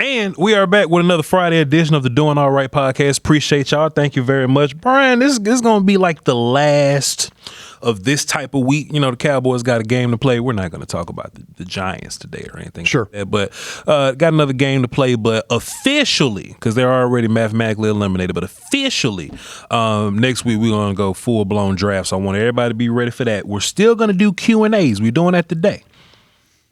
And we are back with another Friday edition of the Doin Alright podcast. Appreciate y'all. Thank you very much. Bryan, this is going to be like the last of this type of week. You know, the Cowboys got a game to play. We're not going to talk about the Giants today or anything sure. like that. But got another game to play. But officially, because they're already mathematically eliminated, but officially, next week we're going to go full-blown draft. So I want everybody to be ready for that. We're still going to do Q&As. We're doing that today.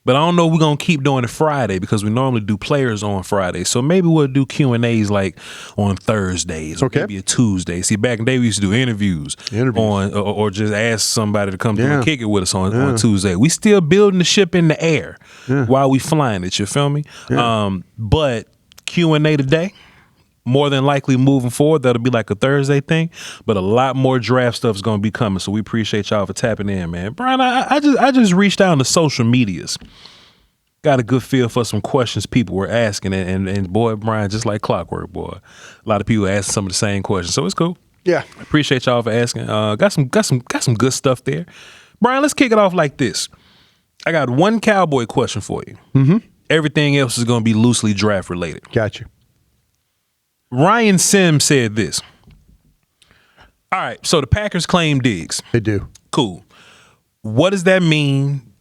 But I don't know if we're going to keep doing it Friday because we normally do players on Friday. So maybe we'll do Q&As like on Thursdays or maybe a Tuesday. See, back in the day we used to do interviews. On or just ask somebody to come through and kick it with us on Tuesday. We still building the ship in the air while we flying it, you feel me? Yeah. But Q&A today, more than likely moving forward, that'll be like a Thursday thing, but a lot more draft stuff is going to be coming. So we appreciate y'all for tapping in, man. Bryan, I just reached out to social medias. Got a good feel for some questions people were asking, and boy, Bryan, just like clockwork, boy. A lot of people asking some of the same questions, so it's cool. Yeah, appreciate y'all for asking. Got some good stuff there. Bryan, let's kick it off like this. I got one Cowboy question for you. Mm-hmm. Everything else is going to be loosely draft related. Gotcha. Ryan Sims said this. All right, so the Packers claim Diggs. They do. Cool. What does that mean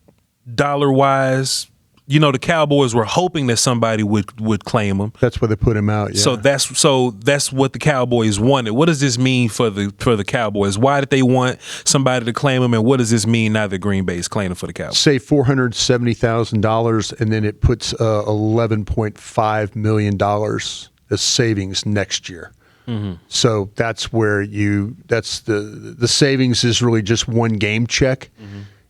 dollar-wise? You know, the Cowboys were hoping that somebody would claim him. That's why they put him out. Yeah. So that's what the Cowboys wanted. What does this mean for the Cowboys? Why did they want somebody to claim him, and what does this mean now that Green Bay is claiming for the Cowboys? Say $470,000, and then it puts $11.5 million as savings next year. Mm-hmm. So that's where the savings is really just one game check,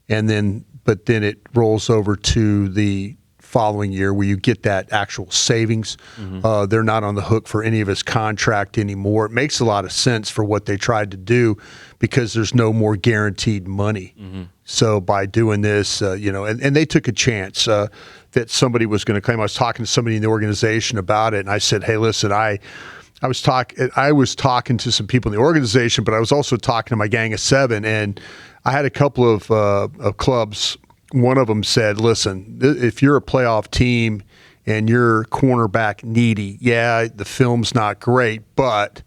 but then it rolls over to the following year where you get that actual savings. Mm-hmm. They're not on the hook for any of his contract anymore. It makes a lot of sense for what they tried to do because there's no more guaranteed money. Mm-hmm. So by doing this, and they took a chance that somebody was going to claim. I was talking to somebody in the organization about it, and I said, hey, listen, I was talking to some people in the organization, but I was also talking to my gang of 7, and I had a couple of clubs. One of them said, listen, if you're a playoff team and you're cornerback needy, the film's not great, but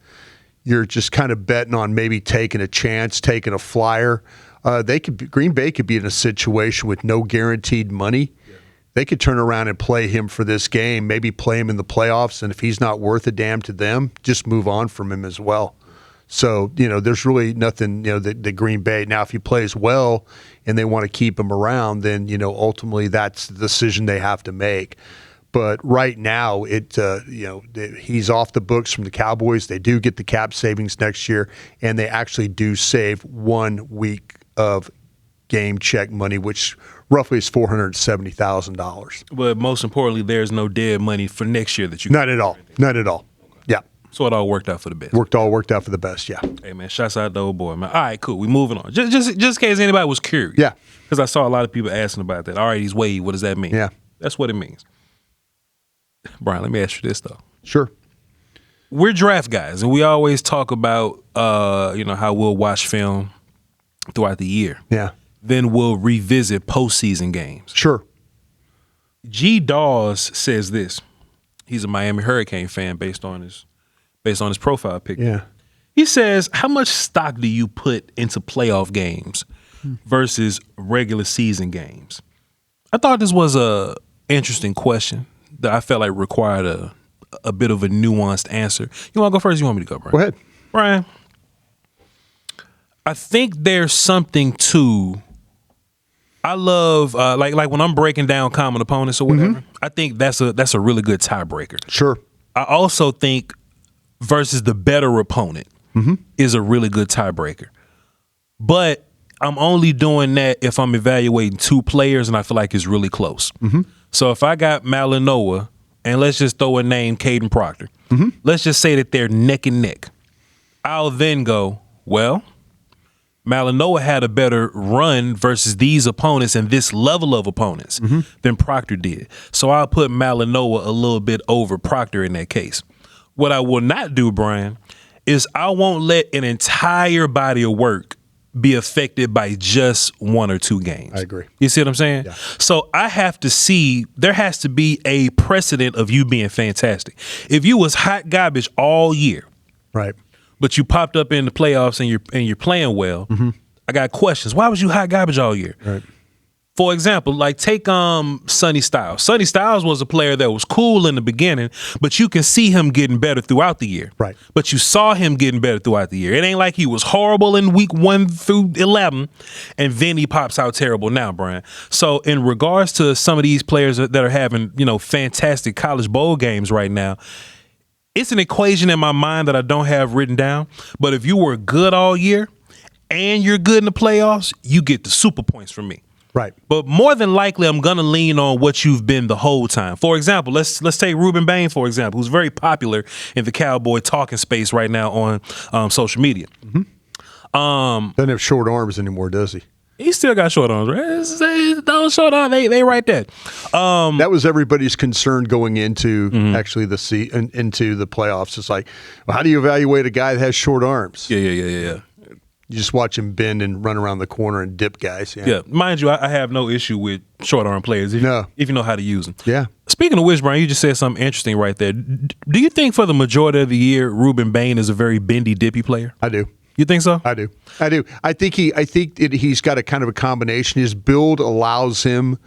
you're just kind of betting on maybe taking a chance, taking a flyer. Green Bay could be in a situation with no guaranteed money. Yeah. They could turn around and play him for this game, maybe play him in the playoffs, and if he's not worth a damn to them, just move on from him as well. So, there's really nothing, the Green Bay. Now, if he plays well and they want to keep him around, then, ultimately that's the decision they have to make. But right now, he's off the books from the Cowboys. They do get the cap savings next year, and they actually do save 1 week of game check money, which roughly is $470,000. But most importantly, there's no dead money for next year that you Not at all. Not at all. Yeah. So it all worked out for the best. Worked out for the best, yeah. Hey, man, shouts out to old boy, man. All right, cool. We moving on. Just in case anybody was curious. Yeah. Because I saw a lot of people asking about that. All right, he's Wade. What does that mean? Yeah. That's what it means. Bryan, let me ask you this, though. Sure. We're draft guys, and we always talk about, how we'll watch film throughout the year. Yeah. Then we'll revisit postseason games. Sure. G. Dawes says this. He's a Miami Hurricane fan based on his profile picture. Yeah. He says, how much stock do you put into playoff games versus regular season games? I thought this was a interesting question that I felt like required a bit of a nuanced answer. You want to go first? You want me to go, Bryan? Go ahead. Bryan, I think there's something to, I love, like when I'm breaking down common opponents or whatever, I think that's a really good tiebreaker. Sure. I also think versus the better opponent is a really good tiebreaker. But I'm only doing that if I'm evaluating 2 players and I feel like it's really close. So if I got Malinois, and let's just throw a name, Caden Proctor, let's just say that they're neck and neck. I'll then go, well, Malinois had a better run versus these opponents and this level of opponents than Proctor did. So I'll put Malinois a little bit over Proctor in that case. What I will not do, Bryan, is I won't let an entire body of work be affected by just 1 or 2 games. I agree. You see what I'm saying? Yeah. So I have to see, there has to be a precedent of you being fantastic. If you was hot garbage all year, Right. but you popped up in the playoffs and you're playing well, I got questions. Why was you hot garbage all year? Right. For example, like take Sonny Styles. Sonny Styles was a player that was cool in the beginning, but you can see him getting better throughout the year. Right. But you saw him getting better throughout the year. It ain't like he was horrible in week 1 through 11, and then he pops out terrible now, Brian. So in regards to some of these players that are having, fantastic college bowl games right now, it's an equation in my mind that I don't have written down. But if you were good all year and you're good in the playoffs, you get the super points from me. Right. But more than likely, I'm going to lean on what you've been the whole time. For example, let's take Rueben Bain, for example, who's very popular in the Cowboy talking space right now on social media. Doesn't have short arms anymore, does he? He still got short arms, right? Those short arms, they right there. That was everybody's concern going into actually into the playoffs. It's like, well, how do you evaluate a guy that has short arms? Yeah. You just watch him bend and run around the corner and dip guys. Yeah. Mind you, I have no issue with short arm players if you know how to use them. Yeah. Speaking of which, Brian, you just said something interesting right there. Do you think for the majority of the year, Ruben Bane is a very bendy, dippy player? I do. You think so? I do. I think he's got a kind of a combination. His build allows him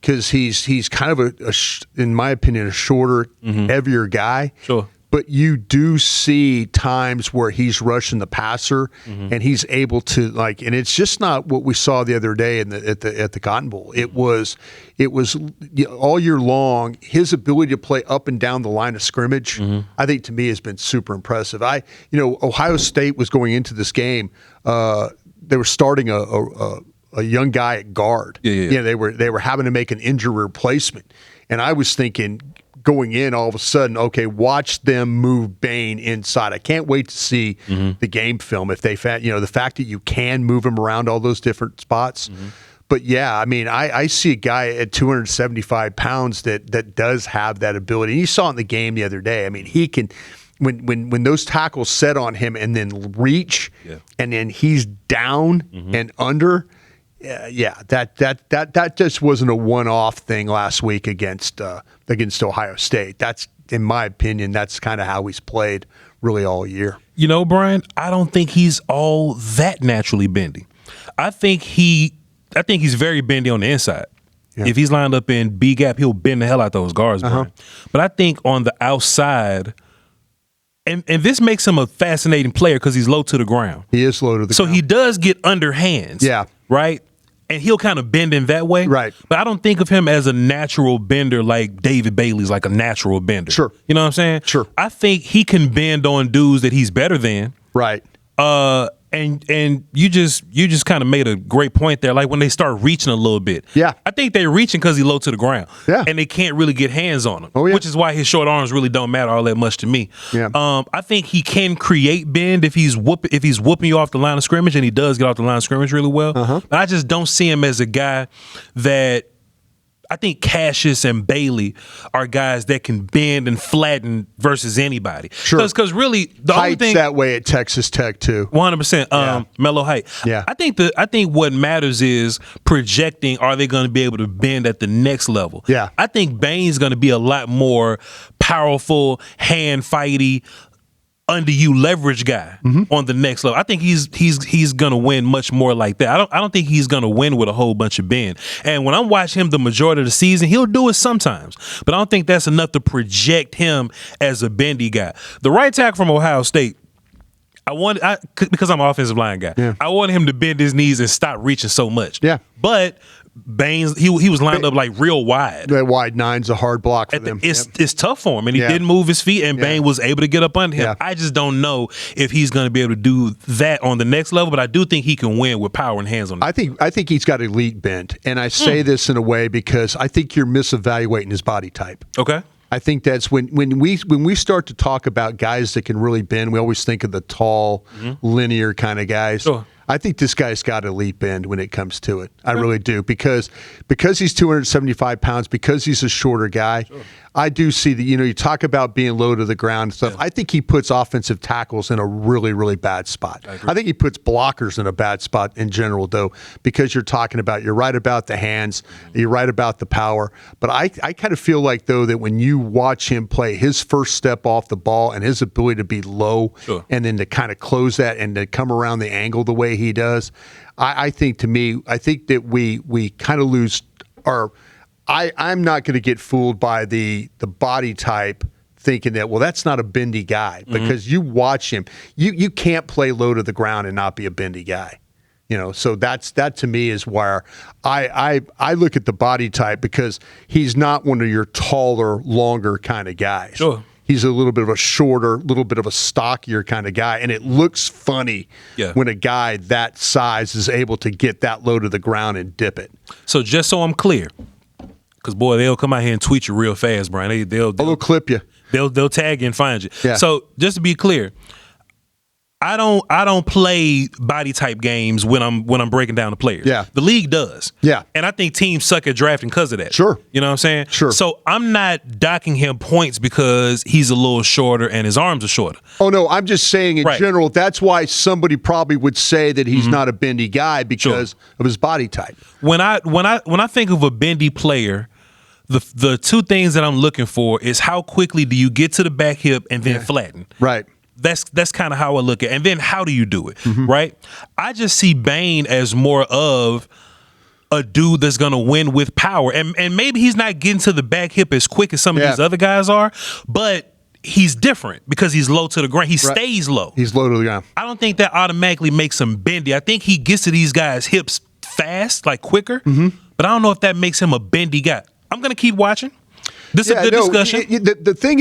because he's kind of in my opinion, a shorter, heavier guy. Sure. But you do see times where he's rushing the passer and he's able to and it's just not what we saw the other day at the Cotton Bowl. It was all year long. His ability to play up and down the line of scrimmage, I think to me has been super impressive. Ohio State was going into this game. They were starting a young guy at guard. Yeah. They were having to make an injury replacement, and I was thinking, going in, all of a sudden, okay, watch them move Bane inside. I can't wait to see the game film if they the fact that you can move him around all those different spots. But yeah, I mean, I see a guy at 275 pounds that does have that ability. And you saw it in the game the other day. I mean, he can when those tackles set on him and then reach, and then he's down and under. That just wasn't a one-off thing last week against Ohio State. That's, in my opinion, that's kind of how he's played really all year. Brian, I don't think he's all that naturally bendy. I think he's very bendy on the inside. Yeah. If he's lined up in B gap, he'll bend the hell out those guards, Brian. But I think on the outside, and this makes him a fascinating player because he's low to the ground. He is low to the ground. So he does get underhands. Yeah. Right? And he'll kind of bend in that way. Right. But I don't think of him as a natural bender like David Bailey's like a natural bender. Sure. You know what I'm saying? Sure. I think he can bend on dudes that he's better than. Right. And you just kind of made a great point there. Like when they start reaching a little bit. Yeah. I think they're reaching because he's low to the ground. Yeah. And they can't really get hands on him. Oh, yeah. Which is why his short arms really don't matter all that much to me. Yeah. I think he can create bend if he's whooping you off the line of scrimmage, and he does get off the line of scrimmage really well. But I just don't see him as a guy that. I think Cassius and Bailey are guys that can bend and flatten versus anybody. Sure. Because really, the Height's only thing that way at Texas Tech too. 100%. Mellow height. Yeah. I think what matters is projecting. Are they going to be able to bend at the next level? Yeah. I think Bane's going to be a lot more powerful, hand fighty, under you leverage guy on the next level. I think he's gonna win much more like that. I don't think he's gonna win with a whole bunch of bend. And when I'm watching him the majority of the season, he'll do it sometimes, but I don't think that's enough to project him as a bendy guy. The right tackle from Ohio State, because I'm an offensive line guy, I wanted him to bend his knees and stop reaching so much. Yeah, but Baines, he was lined up like real wide. That wide nine's a hard block for them. It's tough for him, and he didn't move his feet, and Bain was able to get up under him. Yeah. I just don't know if he's going to be able to do that on the next level, but I do think he can win with power and hands on it. I think he's got elite bend, and I say this in a way because I think you're misevaluating his body type. Okay. I think that's when we start to talk about guys that can really bend, we always think of the tall, linear kind of guys. Sure. I think this guy's got elite bend when it comes to it. I really do because he's 275 pounds, because he's a shorter guy. Sure. I do see that, you talk about being low to the ground and stuff. I think he puts offensive tackles in a really, really bad spot. I think he puts blockers in a bad spot in general, though, because you're right about the hands, you're right about the power. But I kind of feel like, though, that when you watch him play, his first step off the ball and his ability to be low and then to kind of close that and to come around the angle the way he does, I think that we kind of lose our – I'm not going to get fooled by the body type thinking that, well, that's not a bendy guy, because you watch him. You can't play low to the ground and not be a bendy guy. So that to me is where I look at the body type, because he's not one of your taller, longer kind of guys. Sure. He's a little bit of a shorter, little bit of a stockier kind of guy, and it looks funny when a guy that size is able to get that low to the ground and dip it. So just so I'm clear, because, boy, they'll come out here and tweet you real fast, Brian. They'll clip you. They'll tag you and find you. Yeah. So just to be clear, I don't play body type games when I'm breaking down the players. Yeah. The league does. Yeah. And I think teams suck at drafting because of that. Sure. You know what I'm saying? Sure. So I'm not docking him points because he's a little shorter and his arms are shorter. Oh, no, I'm just saying in general, that's why somebody probably would say that he's not a bendy guy, because of his body type. When I think of a bendy player, the two things that I'm looking for is how quickly do you get to the back hip and then flatten. Right. That's kind of how I look at it. And then how do you do it, right? I just see Bane as more of a dude that's going to win with power. And maybe he's not getting to the back hip as quick as some of these other guys are, but he's different because he's low to the ground. He stays low. He's low to the ground. I don't think that automatically makes him bendy. I think he gets to these guys' hips fast, like quicker, but I don't know if that makes him a bendy guy. I'm going to keep watching. This is a good discussion. The thing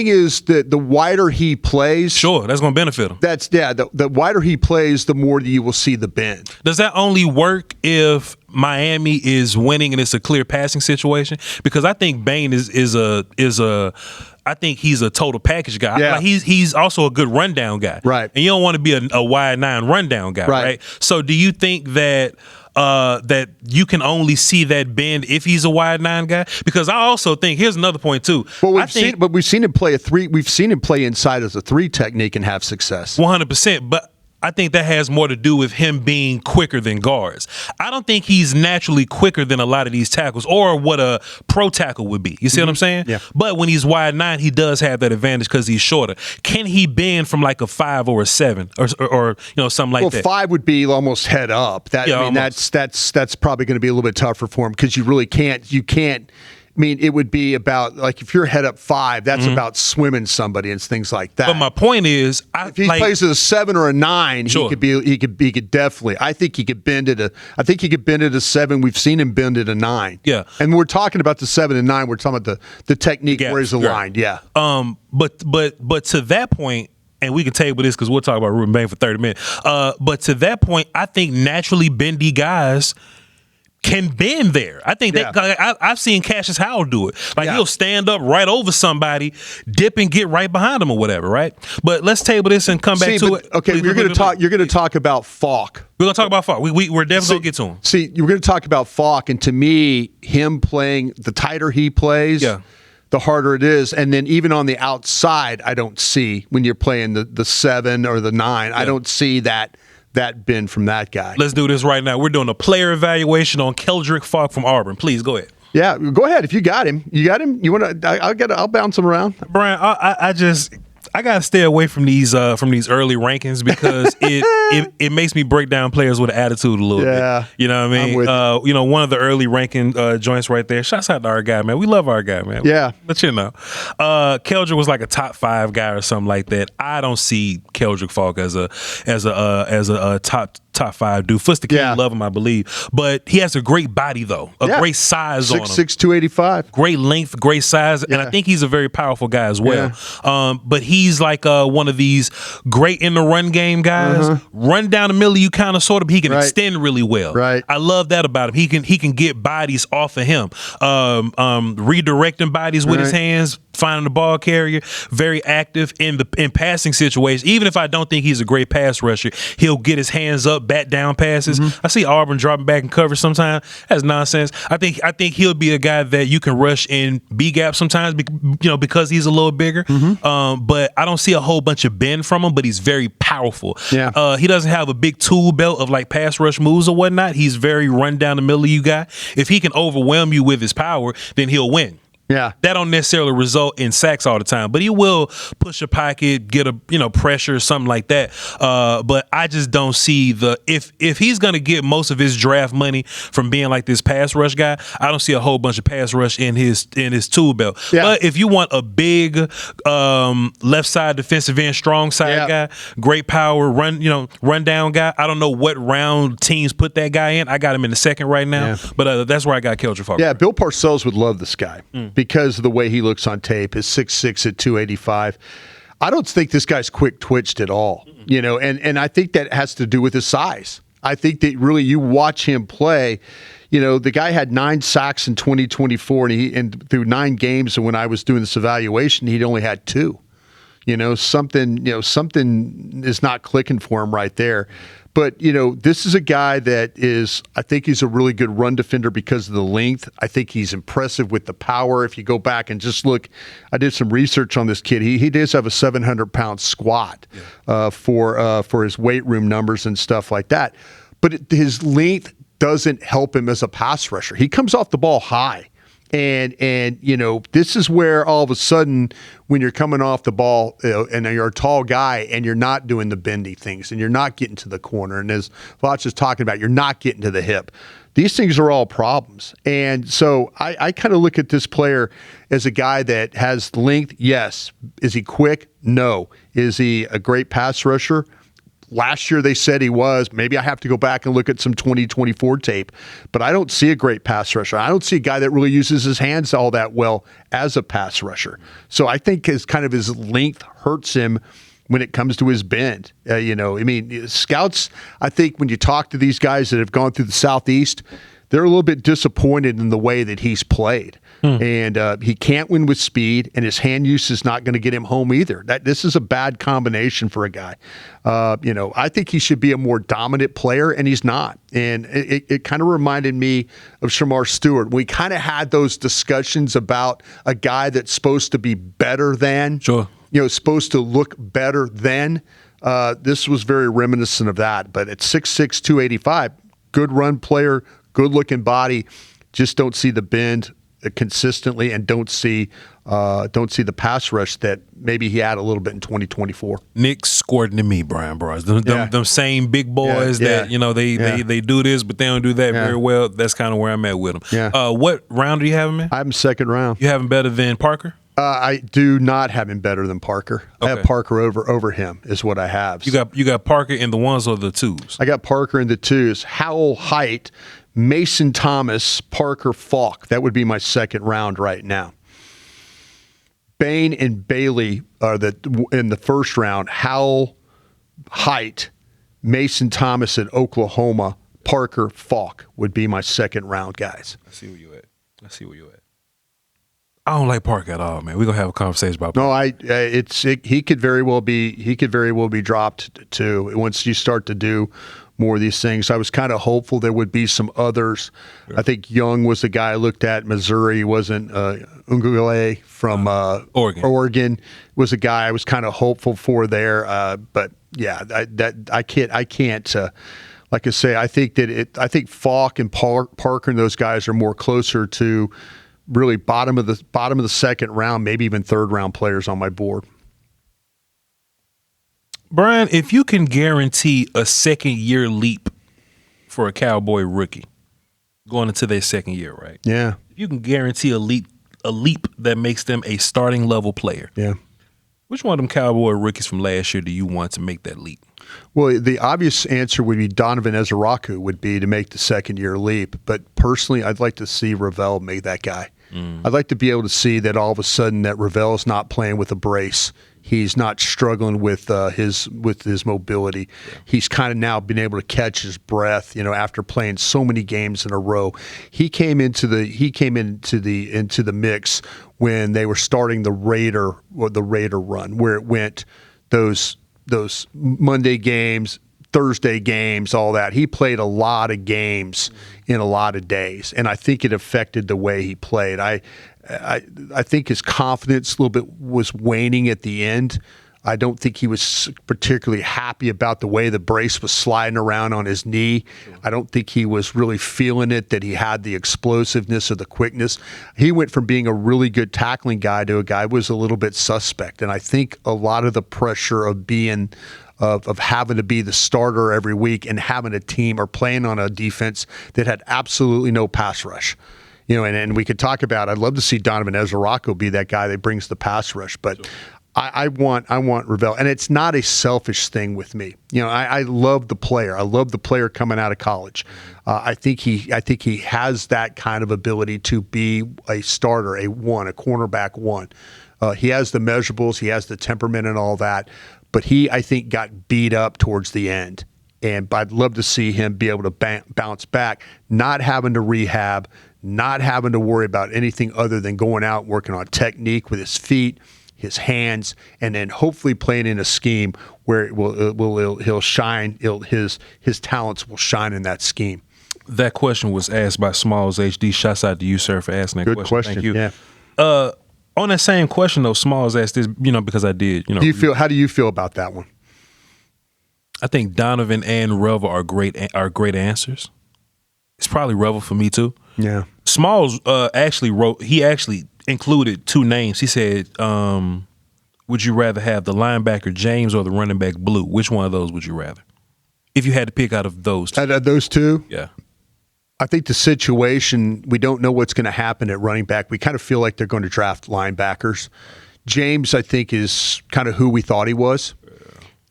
is that the wider he plays, sure, that's going to benefit him. The wider he plays, the more you will see the bend. Does that only work if Miami is winning and it's a clear passing situation? Because I think Bane is a I think he's a total package guy. Yeah. Like he's also a good rundown guy. Right. And you don't want to be a wide nine rundown guy, right? So do you think that that you can only see that bend if he's a wide nine guy? Because I also think, here's another point too. Well, we've seen him play a three. We've seen him play inside as a three technique and have success. 100%. But I think that has more to do with him being quicker than guards. I don't think he's naturally quicker than a lot of these tackles, or what a pro tackle would be. You see what I'm saying? Yeah. But when he's wide nine, he does have that advantage because he's shorter. Can he bend from like a 5 or a 7 or something like that? 5 would be almost head up. That's probably going to be a little bit tougher for him, because you really can't. You can't. I mean, it would be about, like, if you're head up 5, that's about swimming somebody and things like that. But my point is, if he plays at a 7 or a 9, he could definitely. I think he could bend it. I think he could bend it a 7. We've seen him bend it a 9. Yeah. And we're talking about the 7 and 9. We're talking about the technique where he's aligned. Yeah. But to that point, and we can table this because we'll talk about Ruben Bane for 30 minutes. But to that point, I think naturally bendy guys can bend there. I think I've seen Cassius Howell do it. Like, he'll stand up right over somebody, dip and get right behind him or whatever, right? But let's table this and come back to it. Okay, you're going to talk about Faulk. We're going to talk about Faulk. We're definitely going to get to him. See, you're going to talk about Faulk, and to me, him playing, the tighter he plays, the harder it is. And then even on the outside, I don't see, when you're playing the 7 or the 9, I don't see that bend from that guy. Let's do this right now. We're doing a player evaluation on Kendrick Faulk from Auburn. Please go ahead. Yeah, go ahead. If you got him, You want to? I'll bounce him around. Brian, I gotta stay away from these early rankings because it makes me break down players with an attitude a little bit. You know what I mean? One of the early ranking joints right there. Shouts out to our guy, man. We love our guy, man. Yeah. But Keldrick was like a top 5 guy or something like that. I don't see Kendrick Faulk as a top 5 dude. Fuster King love him, I believe. But he has a great body though. Great size on him. 6'6", 285. Great length, great size, and I think he's a very powerful guy as well. But he's like one of these great in the run game guys. Run down the middle of you kind of sort of. He can extend really well. Right. I love that about him. He can get bodies off of him. Redirecting bodies with his hands. finding the ball carrier, very active in passing situations. Even if I don't think he's a great pass rusher, he'll get his hands up, bat down passes. I see Auburn dropping back in cover sometimes. That's nonsense. I think he'll be a guy that you can rush in B gap sometimes, because he's a little bigger. But I don't see a whole bunch of bend from him, but he's very powerful. Yeah. He doesn't have a big tool belt of like pass rush moves or whatnot. He's very run down the middle of you guy. If he can overwhelm you with his power, then he'll win. Yeah. That don't necessarily result in sacks all the time, but he will push a pocket, get a pressure or something like that. But I just don't see if he's gonna get most of his draft money from being like this pass rush guy, I don't see a whole bunch of pass rush in his tool belt. Yeah. But if you want a big left side defensive end, strong side guy, great power, run down guy. I don't know what round teams put that guy in. I got him in the second right now, but that's where I got Kendrick Faulk. Yeah, Bill Parcells would love this guy. Because of the way he looks on tape, his 6'6" at 285. I don't think this guy's quick twitched at all, and I think that has to do with his size. I think that really you watch him play, the guy had 9 sacks in 2024, and through 9 games, and when I was doing this evaluation, he'd only had 2. Something is not clicking for him right there. But, this is a guy that I think he's a really good run defender because of the length. I think he's impressive with the power. If you go back and just look, I did some research on this kid. He does have a 700-pound squat for his weight room numbers and stuff like that. But his length doesn't help him as a pass rusher. He comes off the ball high. And this is where all of a sudden when you're coming off the ball and you're a tall guy and you're not doing the bendy things and you're not getting to the corner, and as Voch is talking about, you're not getting to the hip. These things are all problems. And so I kind of look at this player as a guy that has length. Yes. Is he quick? No. Is he a great pass rusher? Last year they said he was. Maybe I have to go back and look at some 2024 tape. But I don't see a great pass rusher. I don't see a guy that really uses his hands all that well as a pass rusher. So I think his length hurts him when it comes to his bend. Scouts, I think when you talk to these guys that have gone through the Southeast, they're a little bit disappointed in the way that he's played. And he can't win with speed, and his hand use is not going to get him home either. This is a bad combination for a guy. I think he should be a more dominant player, and he's not. And it kind of reminded me of Shamar Stewart. We kind of had those discussions about a guy that's supposed to be better than, supposed to look better than. This was very reminiscent of that. But at 6'6", 285, good run player, good-looking body, just don't see the bend consistently, and don't see the pass rush that maybe he had a little bit in 2024. Nick's scored to me, Bryan Broaddus. Them same big boys that they do this, but they don't do that very well. That's kind of where I'm at with them. Yeah. What round do you have him in? I have him second round. You have him better than Parker? I do not have him better than Parker. Okay. I have Parker over him is what I have. You got Parker in the ones or the twos? I got Parker in the twos. Howell Height, Mason Thomas, Parker Faulk. That would be my second round right now. Bain and Bailey are in the first round. Howell Height, Mason Thomas at Oklahoma, Parker Faulk would be my second round guys. I see where you at. I don't like Parker at all, man. We're gonna have a conversation about Parker. No, he could very well be dropped too once you start to do more of these things. I was kind of hopeful there would be some others. I think Young was the guy I looked at. Missouri wasn't. Ungule from Oregon was a guy I was kind of hopeful for there. But yeah, I can't. Like I say, I think Faulk and Parker and those guys are more closer to really bottom of the second round, maybe even third round players on my board. Bryan, if you can guarantee a second-year leap for a Cowboy rookie going into their second year, right? Yeah. If you can guarantee a leap that makes them a starting level player. Yeah. Which one of them Cowboy rookies from last year do you want to make that leap? Well, the obvious answer would be Donovan Ezeraku would be to make the second-year leap. But personally, I'd like to see Ravel make that guy. I'd like to be able to see that all of a sudden that Ravel's not playing with a brace. He's not struggling with his mobility. Yeah. He's kind of now been able to catch his breath, after playing so many games in a row. He came into the mix when they were starting the Raider run, where it went those Monday games, Thursday games, all that. He played a lot of games in a lot of days, and I think it affected the way he played. I think his confidence a little bit was waning at the end. I don't think he was particularly happy about the way the brace was sliding around on his knee. I don't think he was really feeling it, that he had the explosiveness or the quickness. He went from being a really good tackling guy to a guy who was a little bit suspect. And I think a lot of the pressure of being of having to be the starter every week and having a team or playing on a defense that had absolutely no pass rush. And we could talk about, I'd love to see Donovan Ezerako be that guy that brings the pass rush, but sure. I want Ravel, and it's not a selfish thing with me. I love the player. I love the player coming out of college. I think he has that kind of ability to be a starter, a cornerback one. He has the measurables, he has the temperament and all that, but he, I think, got beat up towards the end. And I'd love to see him be able to bounce back, not having to rehab, not having to worry about anything other than going out and working on technique with his feet, his hands, and then hopefully playing in a scheme where he'll shine. His talents will shine in that scheme. That question was asked by Smalls HD. Shouts out to you, sir, for asking that Good question. Thank you. Yeah. On that same question, though, Smalls asked this, because I did. How do you feel about that one? I think Donovan and Revel are great answers. It's probably Revel for me too. Yeah. Smalls actually included two names. He said, would you rather have the linebacker James or the running back Blue? Which one of those would you rather? If you had to pick out of those two. Out of those two? Yeah. I think the situation, we don't know what's going to happen at running back. We kind of feel like they're going to draft linebackers. James, I think, is kind of who we thought he was.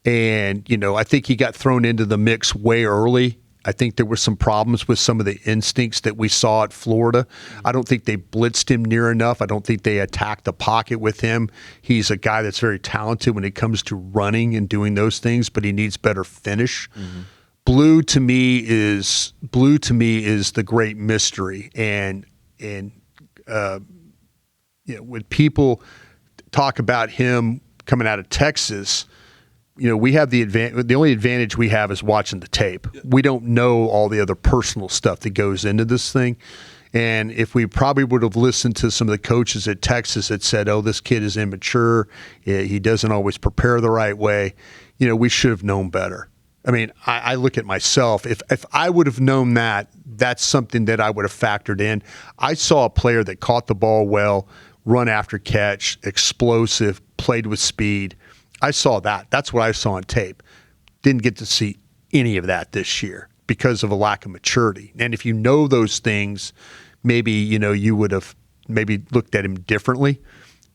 And, I think he got thrown into the mix way early. I think there were some problems with some of the instincts that we saw at Florida. I don't think they blitzed him near enough. I don't think they attacked the pocket with him. He's a guy that's very talented when it comes to running and doing those things, but he needs better finish. Mm-hmm. Blue to me is the great mystery. And when people talk about him coming out of Texas, we have the only advantage we have is watching the tape. We don't know all the other personal stuff that goes into this thing. And if we probably would have listened to some of the coaches at Texas that said, oh, this kid is immature, he doesn't always prepare the right way, we should have known better. I mean, I look at myself. If I would have known that, that's something that I would have factored in. I saw a player that caught the ball well, run after catch, explosive, played with speed. I saw that. That's what I saw on tape. Didn't get to see any of that this year because of a lack of maturity. And if you know those things, maybe, you would have maybe looked at him differently.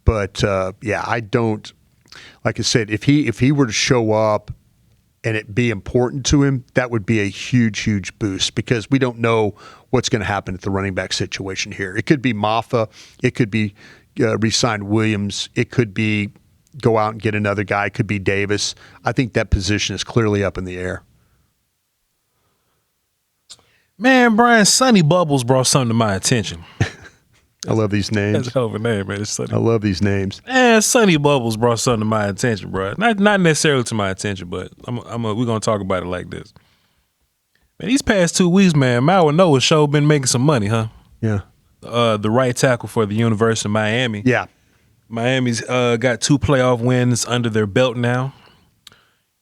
But, I don't – like I said, if he were to show up and it be important to him, that would be a huge, huge boost because we don't know what's going to happen at the running back situation here. It could be Maffa. It could be re-sign Williams. It could be go out and get another guy. It could be Davis. I think that position is clearly up in the air. Man, Brian, Sonny Bubbles brought something to my attention. I love these names. That's a hell of a name, man. It's Sonny. I love these names. Man, Sonny Bubbles brought something to my attention, bro. Not necessarily to my attention, but we're gonna talk about it like this. Man, these past 2 weeks, man, Mauigoa show been making some money, huh? Yeah. The right tackle for the University of Miami. Yeah. Miami's got 2 playoff wins under their belt now.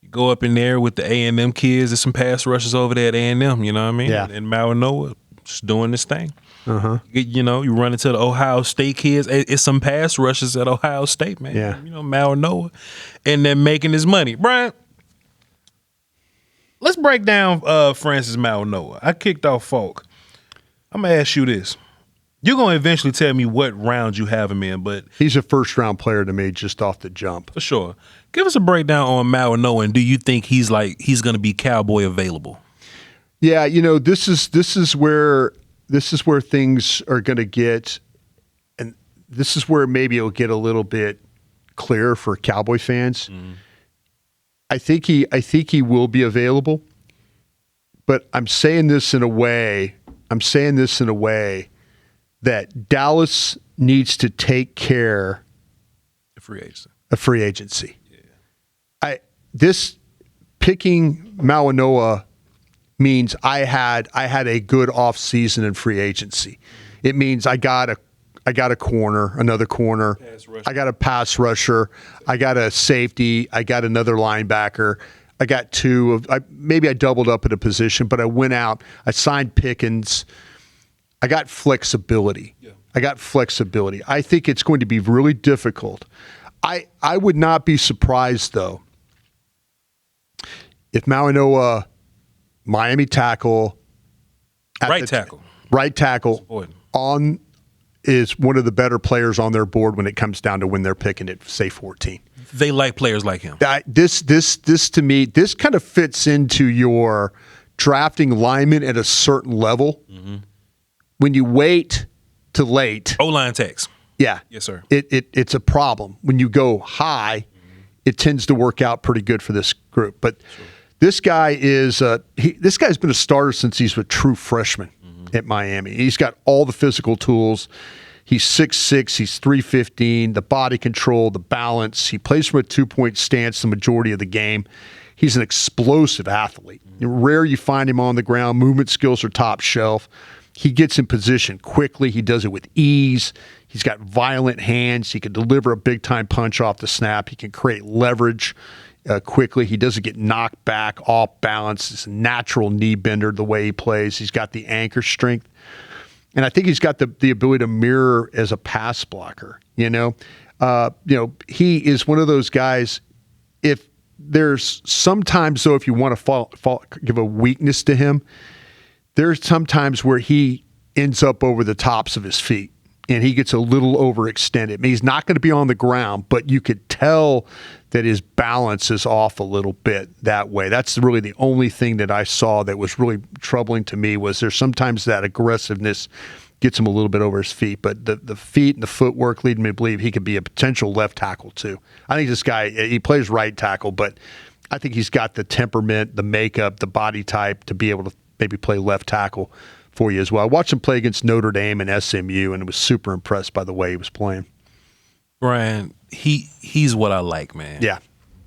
You go up in there with the A&M kids. There's some pass rushes over there at A&M, you know what I mean? Yeah. And Mauigoa just doing this thing. Uh-huh. You run into the Ohio State kids. It's some pass rushes at Ohio State, man. Yeah. Mauigoa. And they're making his money. Brian, let's break down Francis Mauigoa. I kicked off Faulk. I'm going to ask you this. You're going to eventually tell me what round you have him in, but he's a first-round player to me just off the jump. For sure. Give us a breakdown on Mauigoa, and do you think he's going to be Cowboy available? Yeah, this is where things are going to get, and this is where maybe it'll get a little bit clearer for Cowboy fans. Mm-hmm. I think he will be available, but I'm saying this in a way that Dallas needs to take care The free agency. of free agency. Yeah. This picking Mauigoa means I had a good off season in free agency. It means I got a corner, another corner. I got a pass rusher. I got a safety. I got another linebacker. I got two. Maybe I doubled up at a position, but I went out. I signed Pickens. I got flexibility. Yeah. I think it's going to be really difficult. I would not be surprised, though, if Mauigoa, Miami tackle, right tackle, is one of the better players on their board when it comes down to when they're picking at, say, 14. They like players like him. This to me, this kind of fits into your drafting linemen at a certain level. Mm-hmm. When you wait to late, O-line tax. Yeah, yes, sir. It's a problem. When you go high, it tends to work out pretty good for this group. But this guy is this guy's been a starter since he's a true freshman at Miami. He's got all the physical tools. He's 6'6", he's 315, the body control, the balance. He plays from a 2-point stance the majority of the game. He's an explosive athlete. Rare you find him on the ground. Movement skills are top shelf. He gets in position quickly. He does it with ease. He's got violent hands. He can deliver a big-time punch off the snap. He can create leverage quickly. He doesn't get knocked back, off balance. He's a natural knee bender the way he plays. He's got the anchor strength. And I think he's got the ability to mirror as a pass blocker. He is one of those guys. If there's sometimes, though, if you want to give a weakness to him, there's sometimes where he ends up over the tops of his feet and he gets a little overextended. I mean, he's not going to be on the ground, but you could tell that his balance is off a little bit that way. That's really the only thing that I saw that was really troubling to me, was there's sometimes that aggressiveness gets him a little bit over his feet, but the feet and the footwork lead me to believe he could be a potential left tackle too. I think this guy, he plays right tackle, but I think he's got the temperament, the makeup, the body type to be able to maybe play left tackle for you as well. I watched him play against Notre Dame and SMU and was super impressed by the way he was playing. Brian, he's what I like, man. Yeah.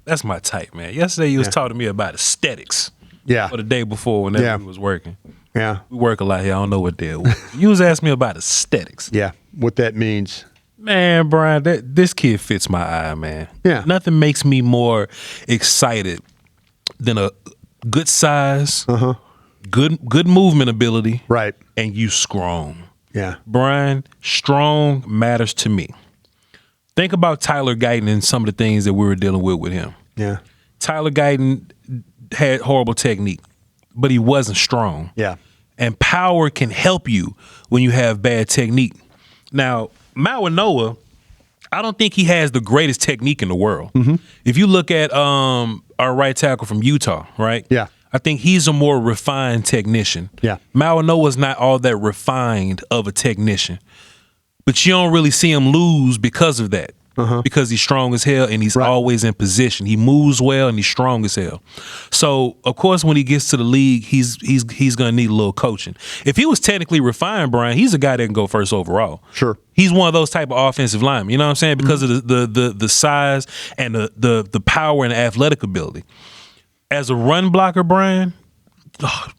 That's my type, man. Yesterday you was talking to me about aesthetics. Yeah. Or the day before whenever we was working. Yeah. We work a lot here. I don't know what day it was. You was asking me about aesthetics. Yeah. What that means. Man, Brian, this kid fits my eye, man. Yeah. Nothing makes me more excited than a good size, good movement ability, right, and you strong. Yeah. Brian, strong matters to me. Think about Tyler Guyton and some of the things that we were dealing with him. Yeah. Tyler Guyton had horrible technique, but he wasn't strong. Yeah. And power can help you when you have bad technique. Now, Mauigoa, I don't think he has the greatest technique in the world. Mm-hmm. If you look at our right tackle from Utah, right? Yeah. I think he's a more refined technician. Yeah. Mauigoa's not all that refined of a technician. But you don't really see him lose because of that. Because he's strong as hell and he's always in position. He moves well and he's strong as hell. So, of course, when he gets to the league, he's going to need a little coaching. If he was technically refined, Brian, he's a guy that can go first overall. Sure. He's one of those type of offensive linemen. You know what I'm saying? Because of the size and the power and the athletic ability. As a run blocker, Brian,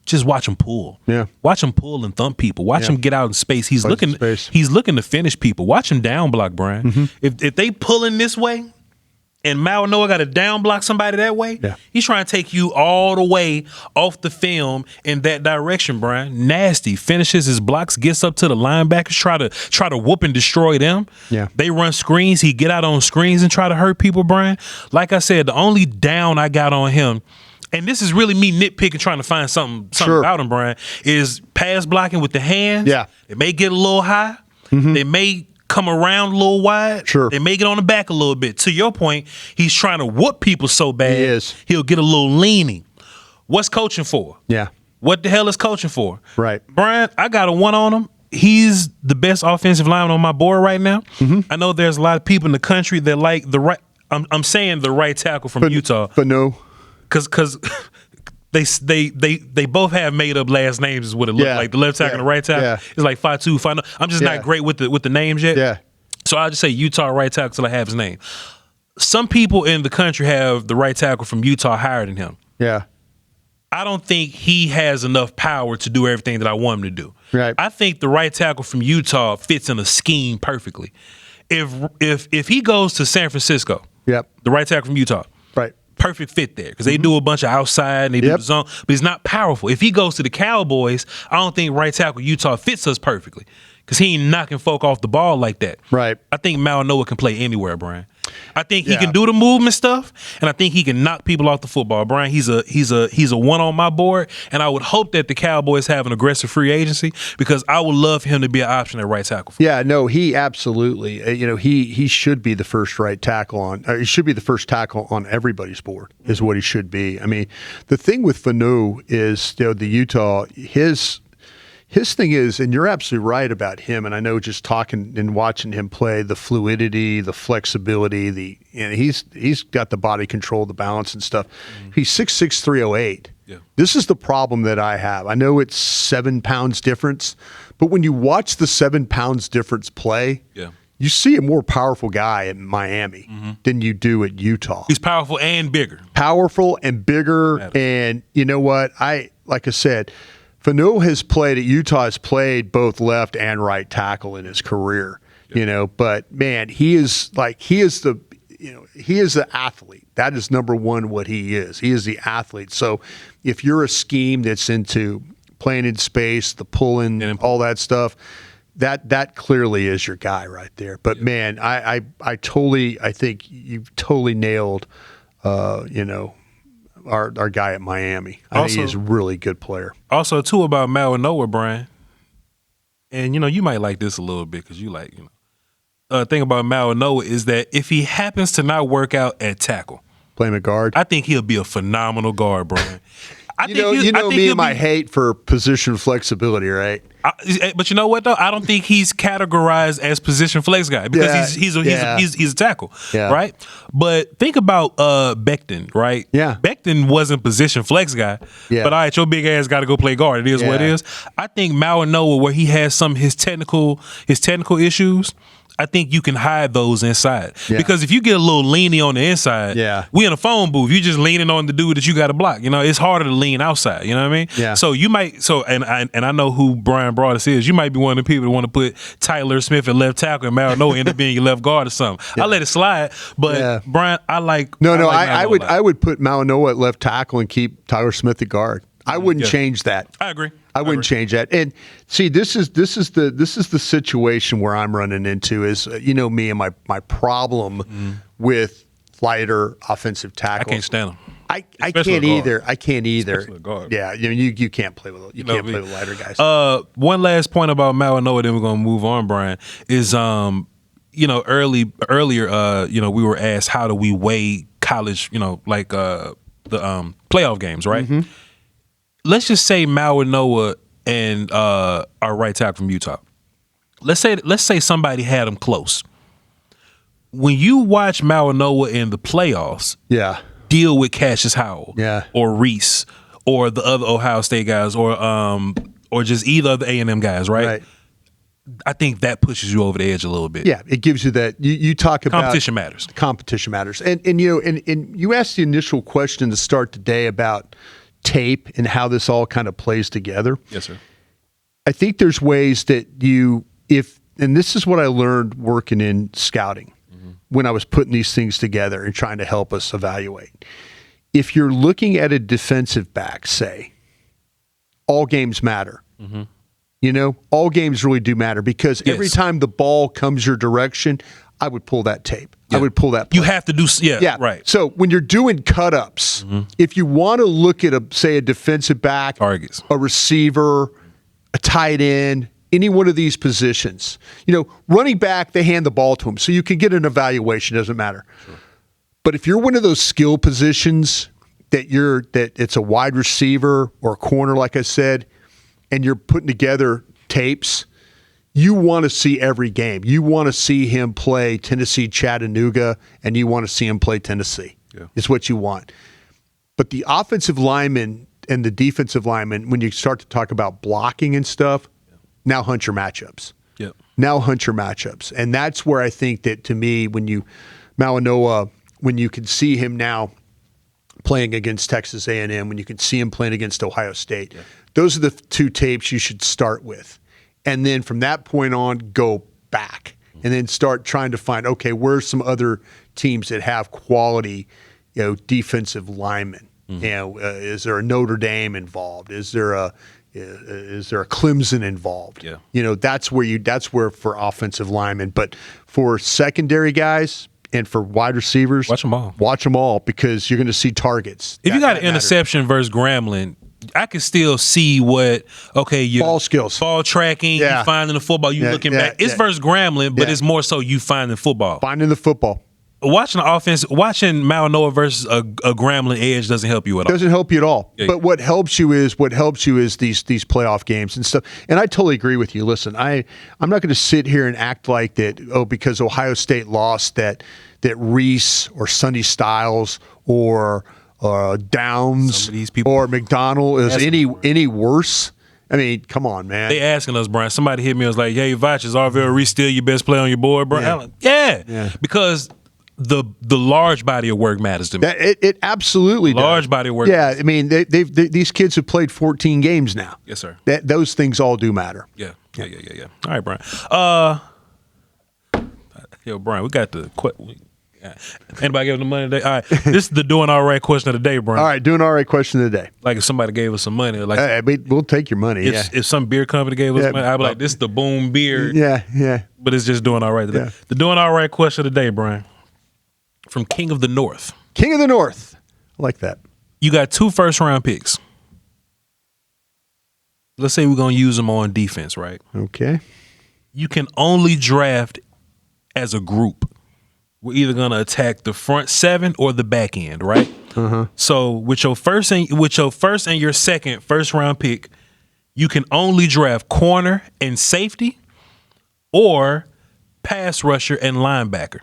just watch him pull. Yeah. Watch him pull and thump people. Watch him get out in space. He's looking to finish people. Watch him down block, Brian. Mm-hmm. If they pulling this way and Mauigoa got to down block somebody that way, he's trying to take you all the way off the film in that direction, Brian. Nasty. Finishes his blocks, gets up to the linebackers, try to whoop and destroy them. Yeah. They run screens. He get out on screens and try to hurt people, Brian. Like I said, the only down I got on him, and this is really me nitpicking, trying to find something about him, Brian, is pass blocking with the hands. Yeah. It may get a little high. Mm-hmm. They may come around a little wide. Sure. They may get on the back a little bit. To your point, he's trying to whoop people so bad, he'll get a little leaning. What's coaching for? Yeah. What the hell is coaching for? Right. Brian, I got a 1 on him. He's the best offensive lineman on my board right now. Mm-hmm. I know there's a lot of people in the country that like the right. I'm saying the right tackle from Utah. But no. Because they both have made up last names is what it looks like. The left tackle and the right tackle. It's like Fatu. I'm just not great with the names yet. Yeah. So I'll just say Utah right tackle till I have his name. Some people in the country have the right tackle from Utah higher than him. Yeah. I don't think he has enough power to do everything that I want him to do. Right. I think the right tackle from Utah fits in a scheme perfectly. If he goes to San Francisco, the right tackle from Utah, right, perfect fit there because they do a bunch of outside and they do the zone, but he's not powerful. If he goes to the Cowboys, I don't think right tackle Utah fits us perfectly because he ain't knocking folk off the ball like that. Right. I think Mauigoa can play anywhere, Brian. I think he can do the movement stuff, and I think he can knock people off the football. Brian, he's a one on my board, and I would hope that the Cowboys have an aggressive free agency because I would love him to be an option at right tackle. Yeah, no, he absolutely. He should be the first right tackle on. He should be the first tackle on everybody's board. Is what he should be. I mean, the thing with Fanu is the Utah His thing is, and you're absolutely right about him, and I know just talking and watching him play, the fluidity, the flexibility, he's got the body control, the balance and stuff. He's 6'6", 308. Yeah. This is the problem that I have. I know it's 7 pounds difference, but when you watch the 7 pounds difference play, you see a more powerful guy in Miami than you do at Utah. He's powerful and bigger. Powerful and bigger, and you know what? Like I said, Fanu has played at Utah, has played both left and right tackle in his career, but man, he is the athlete. That is number one what he is. He is the athlete. So if you're a scheme that's into playing in space, the pulling and all that stuff, that clearly is your guy right there. But man, I think you've totally nailed, our guy at Miami. I think he's a really good player. Also, too, about Mauigoa, Brian, and you might like this a little bit because you like, thing about Mauigoa is that if he happens to not work out at tackle, play him at guard. I think he'll be a phenomenal guard, Brian. I think me and my hate for position flexibility, right? But you know what though? I don't think he's categorized as position flex guy because he's a tackle, right? But think about Becton, right? Yeah, Becton wasn't position flex guy, but all right, your big ass got to go play guard. It is what it is. I think Mauigoa, where he has some of his technical issues, I think you can hide those inside. Because if you get a little leany on the inside, we in a phone booth, you just leaning on the dude that you got to block. It's harder to lean outside. You know what I mean? Yeah. So you might, and I know who Bryan Broaddus is. You might be one of the people that want to put Tyler Smith at left tackle and Mauigoa end up being your left guard or something. I let it slide, but Brian, I like. I would put Mauigoa at left tackle and keep Tyler Smith at guard. I wouldn't change that. I agree. I wouldn't change that. And see, this is the situation where I'm running into is me and my problem with lighter offensive tackles. I can't stand them. I can't either. I can't either. Yeah, you can't play with play with lighter guys. One last point about Mauigoa, then we're gonna move on, Brian. Is earlier we were asked how do we weigh college, like the playoff games, right? Mm-hmm. Let's just say Mauigoa and our right tackle from Utah. Let's say somebody had them close. When you watch Mauigoa in the playoffs, deal with Cassius Howell, or Reese, or the other Ohio State guys, or just either of the A&M guys, right? I think that pushes you over the edge a little bit. Yeah, it gives you that. You talk about competition matters. Competition matters, and you asked the initial question to start the day about tape and how this all kind of plays together. Yes, sir. I think there's ways that and this is what I learned working in scouting when I was putting these things together and trying to help us evaluate. If you're looking at a defensive back, say, all games matter. All games really do matter because every time the ball comes your direction, I would pull that tape. I would pull that play. You have to do, right. So when you're doing cut-ups, if you want to look at, a defensive back, targets, a receiver, a tight end, any one of these positions, running back, they hand the ball to him. So you can get an evaluation. It doesn't matter. Sure. But if you're one of those skill positions that it's a wide receiver or a corner, like I said, and you're putting together tapes, you want to see every game. You want to see him play Tennessee, Chattanooga, and you want to see him play Tennessee. It's what you want. But the offensive linemen the defensive linemen, when you start to talk about blocking and stuff, now hunt your matchups. Yep. Now hunt your matchups. And that's where I think that, to me, Mauigoa, when you can see him now playing against Texas A&M, when you can see him playing against Ohio State, those are the two tapes you should start with. And then from that point on, go back and then start trying to find, okay, where's some other teams that have quality, defensive linemen? Is there a Notre Dame involved? Is there a Clemson involved? Yeah. That's where for offensive linemen. But for secondary guys and for wide receivers, watch them all. Watch them all, because you're going to see targets. If you got an interception versus Grambling, I can still see your ball skills, ball tracking, you finding the football, you looking back. It's versus Grambling, but it's more so you finding football. Finding the football. Watching the offense, watching Mauigoa versus a Grambling edge doesn't help you at all. Doesn't help you at all. Yeah. But what helps you is these playoff games and stuff. And I totally agree with you. Listen, I'm not going to sit here and act like that. Because Ohio State lost, that Reese or Sonny Styles or Downs or McDonald is any worse. I mean, come on, man. They asking us, Brian. Somebody hit me and was like, "Hey, Voch, is Arvell Reese still your best player on your board, bro?" Yeah. Yeah, because the large body of work matters to me. It absolutely does. Large body of work. Yeah, I mean, these kids have played 14 games now. Yes, sir. Those things all do matter. Yeah. All right, Brian. Brian, we got the anybody give them the money today? All right, this is the Doin Alright question of the day, Brian. All right, Doin Alright question of the day. Like if somebody gave us some money, we'll take your money. If some beer company gave us money, I'd be like, "This is the Boom Beer." Yeah. But it's just Doin Alright today. Yeah. The Doin Alright question of the day, Brian, from King of the North. King of the North. I like that. You got 2 first-round picks. Let's say we're going to use them on defense, right? Okay. You can only draft as a group. We're either going to attack the front 7 or the back end, right? Uh-huh. So with your first and your second first-round pick, you can only draft corner and safety or pass rusher and linebacker.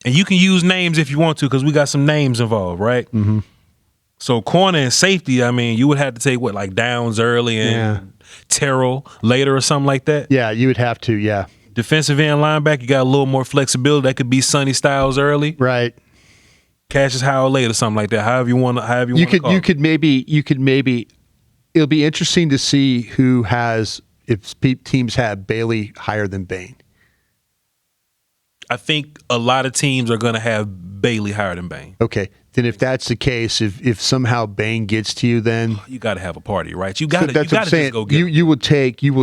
And you can use names if you want to, because we got some names involved, right? Mm-hmm. So corner and safety, I mean, you would have to take like Downs early and Terrell later or something like that. Yeah, you would have to. Yeah. Defensive end linebacker, you got a little more flexibility. That could be Sonny Styles early, right? Cassius Howell later, or something like that. However you want. You could maybe. It'll be interesting to see if teams have Bailey higher than Bain. I think a lot of teams are going to have Bailey higher than Bane. Okay, then if that's the case, if somehow Bane gets to you, then you got to have a party, right? You got to. That's what I'm saying. You will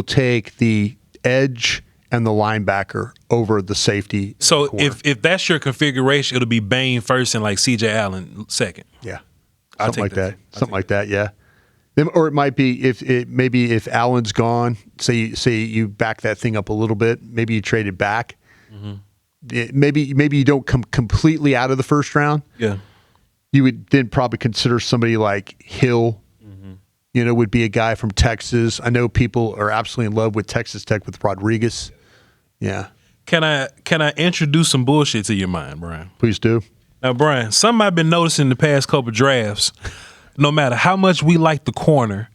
take the edge and the linebacker over the safety. So if that's your configuration, it'll be Bane first and like C.J. Allen second. Yeah, something like that. Something like that. Yeah. Or it might be if Allen's gone, say you back that thing up a little bit, maybe you trade it back. Mm-hmm. Maybe you don't come completely out of the first round. Yeah, you would then probably consider somebody like Hill. Mm-hmm. Would be a guy from Texas. I know people are absolutely in love with Texas Tech with Rodriguez. Yeah. Can I introduce some bullshit to your mind, Brian? Please do. Now, Brian, something I've been noticing the past couple drafts. No matter how much we like the corner,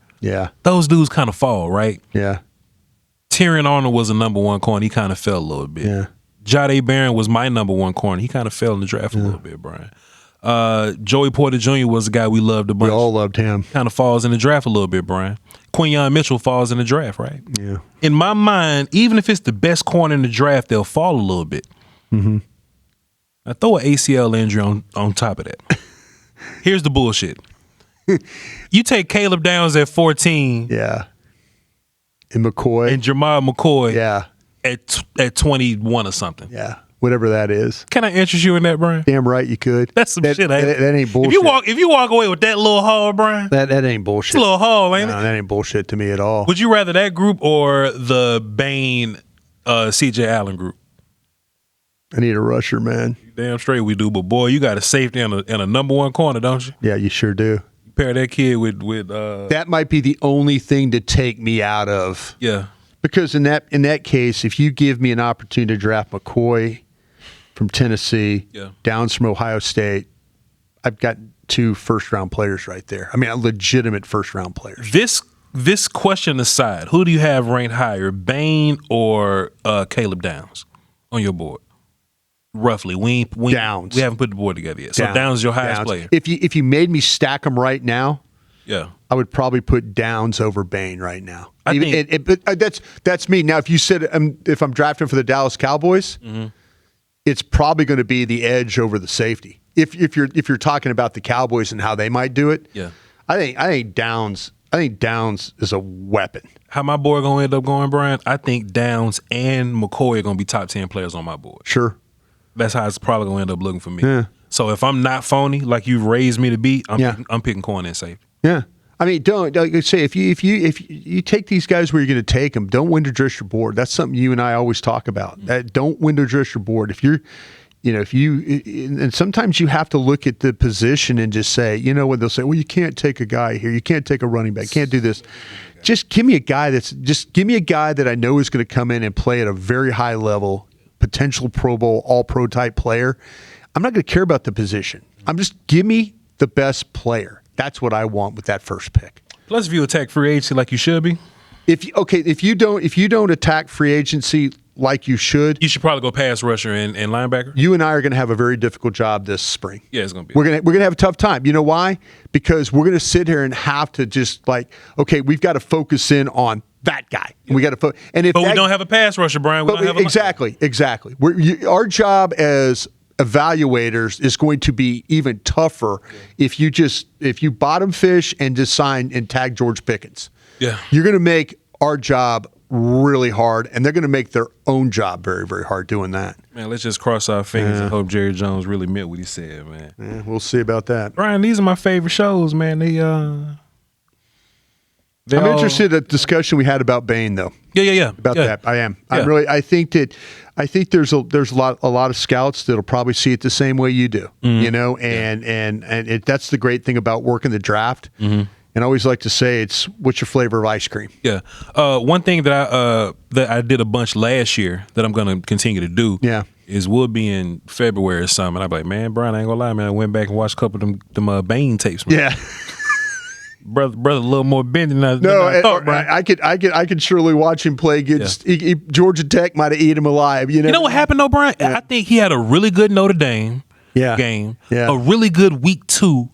those dudes kind of fall, right? Yeah. Tyrion Arnold was a number 1 corner. He kind of fell a little bit. Yeah. Jahdae Barron was my number 1 corner. He kind of fell in the draft a little bit, Brian. Joey Porter Jr. was the guy we loved a bunch. We all loved him. Kind of falls in the draft a little bit, Brian. Quinyon Mitchell falls in the draft, right? Yeah. In my mind, even if it's the best corner in the draft, they'll fall a little bit. Mm-hmm. I throw an ACL injury on top of that. Here's the bullshit. You take Caleb Downs at 14. Yeah. And McCoy. And Jamal McCoy. Yeah. At 21 or something. Yeah. Whatever that is. Can I interest you in that, Brian? Damn right you could. That's some shit, ain't it? That ain't bullshit. If you walk away with that little haul, Brian. That ain't bullshit. It's a little haul, ain't it? That ain't bullshit to me at all. Would you rather that group or the Bane CJ Allen group? I need a rusher, man. Damn straight we do, but boy, you got a safety and a number 1 corner, don't you? Yeah, you sure do. Pair that kid with that might be the only thing to take me out of. Yeah. Because in that case, if you give me an opportunity to draft McCoy from Tennessee, Downs from Ohio State, I've got 2 first-round players right there. I mean, legitimate first-round players. This question aside, who do you have ranked higher, Bain or Caleb Downs on your board? Roughly, Downs. We haven't put the board together yet. So Downs is your highest player. If you made me stack them right now, yeah, I would probably put Downs over Bain right now. But That's me. Now, if you said if I'm drafting for the Dallas Cowboys, it's probably going to be the edge over the safety. If you're talking about the Cowboys and how they might do it, yeah, I think Downs is a weapon. How my board gonna end up going, Brian? I think Downs and McCoy are gonna be top 10 players on my board. Sure. That's how it's probably gonna end up looking for me. Yeah. So if I'm not phony like you've raised me to be, I'm picking corner and safety. Yeah. I mean, don't say if you take these guys where you're going to take them, don't window dress your board. That's something you and I always talk about. Don't window dress your board. And sometimes you have to look at the position and just say, when they'll say, well, you can't take a guy here, you can't take a running back, can't do this. Just give me a guy that I know is going to come in and play at a very high level, potential Pro Bowl, all pro type player. I'm not going to care about the position. Give me the best player. That's what I want with that first pick. Plus, if you attack free agency like you should be, if you don't attack free agency like you should probably go pass rusher and linebacker. You and I are going to have a very difficult job this spring. Yeah, it's going to be. We're going to have a tough time. You know why? Because we're going to sit here and have to just we've got to focus in on that guy. And we got to focus. And we don't have a pass rusher, Brian. Exactly. Our job as evaluators is going to be even tougher if you bottom fish and just sign and tag George Pickens. Yeah. You're going to make our job really hard, and they're going to make their own job very, very hard doing that. Man, let's just cross our fingers and hope Jerry Jones really meant what he said, man. Yeah, we'll see about that. Brian, these are my favorite shows, man. I'm interested in the discussion we had about Bain, though. Yeah. About that, I am. Yeah. I think there's a lot of scouts that'll probably see it the same way you do. And that's the great thing about working the draft. And I always like to say, it's what's your flavor of ice cream? Yeah. One thing that I did a bunch last year that I'm going to continue to do. Yeah. Is we'll be in February or something. And I'll be like, man, Brian, I ain't gonna lie, man. I went back and watched a couple of them Bain tapes, man. Yeah. Brother, a little more bending than I thought, Brian. I could surely watch him play against Georgia Tech. Might have eaten him alive. You know what happened though, Brian? Yeah. I think he had a really good Notre Dame game. Yeah. A really good week 2.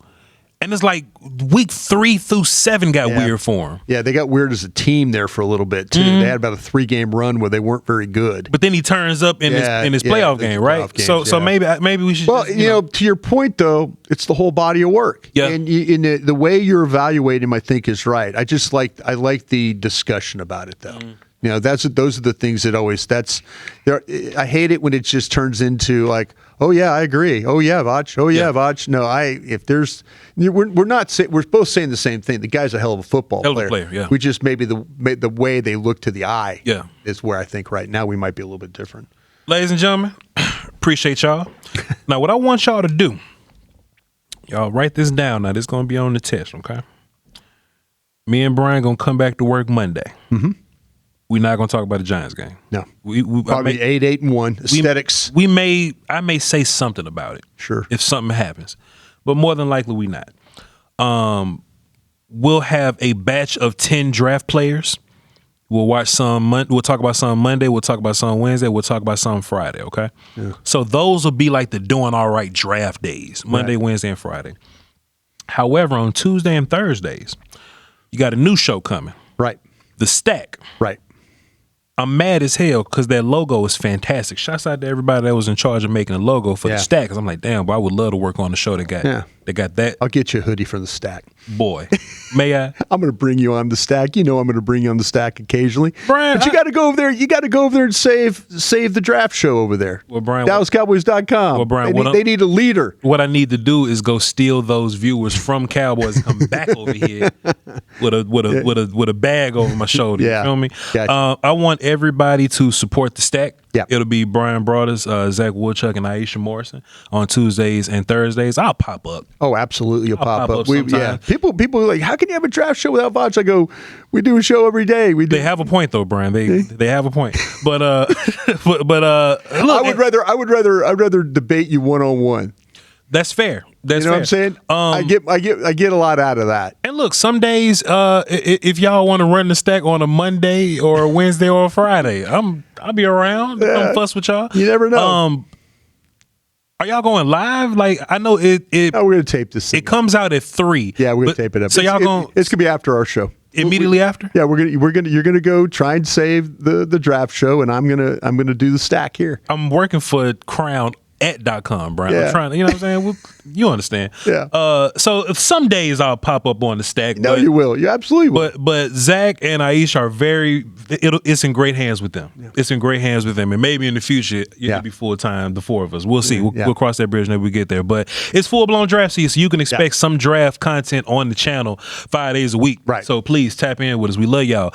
And it's like week 3 through 7 got weird for him. Yeah, they got weird as a team there for a little bit too. They had about a 3-game run where they weren't very good. But then he turns up in his playoff game, right? Games, so maybe we should. Well, to your point though, it's the whole body of work. Yeah. And the way you're evaluating him, I think is right. I like the discussion about it though. Those are the things that always I hate it when it just turns into like, oh yeah, I agree. Oh yeah, Voch. Oh yeah, Voch. No, we're both saying the same thing. The guy's a hell of a football player. Yeah. We just maybe the way they look to the eye is where I think right now we might be a little bit different. Ladies and gentlemen, appreciate y'all. Now what I want y'all to do, y'all write this down. Now this is gonna be on the test, okay? Me and Brian gonna come back to work Monday. Mm-hmm. We're not going to talk about the Giants game. No. Probably 8-1 aesthetics. I may say something about it. Sure. If something happens. But more than likely we not. We'll have a batch of 10 draft players. We'll watch some we'll talk about some Monday, we'll talk about some Wednesday, we'll talk about some Friday, okay? Yeah. So those will be like the Doin Alright draft days. Monday, Wednesday, and Friday. However, on Tuesday and Thursdays, you got a new show coming. Right. The Stack. Right. I'm mad as hell because that logo is fantastic. Shouts out to everybody that was in charge of making a logo for the Stack. Because I'm like, damn, boy, I would love to work on the show that got that. I'll get you a hoodie from the Stack. Boy, may I? I'm going to bring you on the Stack. I'm going to bring you on the Stack occasionally. Brian, but you got to go over there. You got to go over there and save the draft show over there. Well, Brian, DallasCowboys.com. Well, Brian, they need a leader. What I need to do is go steal those viewers from Cowboys and come back over here with a bag over my shoulder. Yeah. You feel me? Gotcha. I want everybody to support the Stack. Yeah. It'll be Bryan Broaddus, Zach Woodchuck, and Aisha Morrison on Tuesdays and Thursdays. I'll pop up. Oh, absolutely, you'll pop up. Sometime. People are like, how can you have a draft show without Voch? I go, we do a show every day. They have a point though, Brian. They have a point. But look, I'd rather debate you one-on-one. That's fair. That's you know fair. what I'm saying? I get a lot out of that. And look, some days, if y'all want to run the stack on a Monday or a Wednesday or a Friday, I'll be around. Yeah. Don't fuss with y'all. You never know. Are y'all going live? Like, I know it. No, we're gonna tape this. It comes out at 3. Yeah, we're gonna tape it up. So it's gonna be after our show. Immediately after? Yeah, you're gonna go try and save the draft show, and I'm gonna do the stack here. I'm working for crownat.com, Brian. Yeah. I'm trying to, you know what I'm saying? Well, you understand. Yeah. So if some days I'll pop up on the stack. No, you will. You absolutely will. But Zach and Aish are it's in great hands with them. Yeah. It's in great hands with them. And maybe in the future, it'll be full time, the 4 of us. We'll see. We'll cross that bridge when we get there. But it's full-blown draft season, so you can expect some draft content on the channel 5 days a week. Right. So please tap in with us. We love y'all.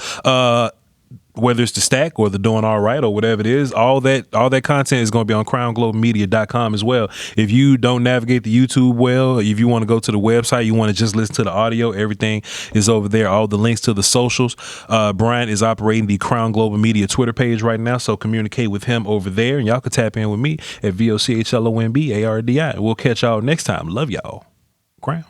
Whether it's the stack or the Doin Alright or whatever it is, all that content is going to be on crownglobalmedia.com as well. If you don't navigate the YouTube well, if you want to go to the website, you want to just listen to the audio, everything is over there. All the links to the socials. Brian is operating the Crown Global Media Twitter page right now, so communicate with him over there, and y'all can tap in with me at VOCHLOMBARDI. We'll catch y'all next time. Love y'all. Crown.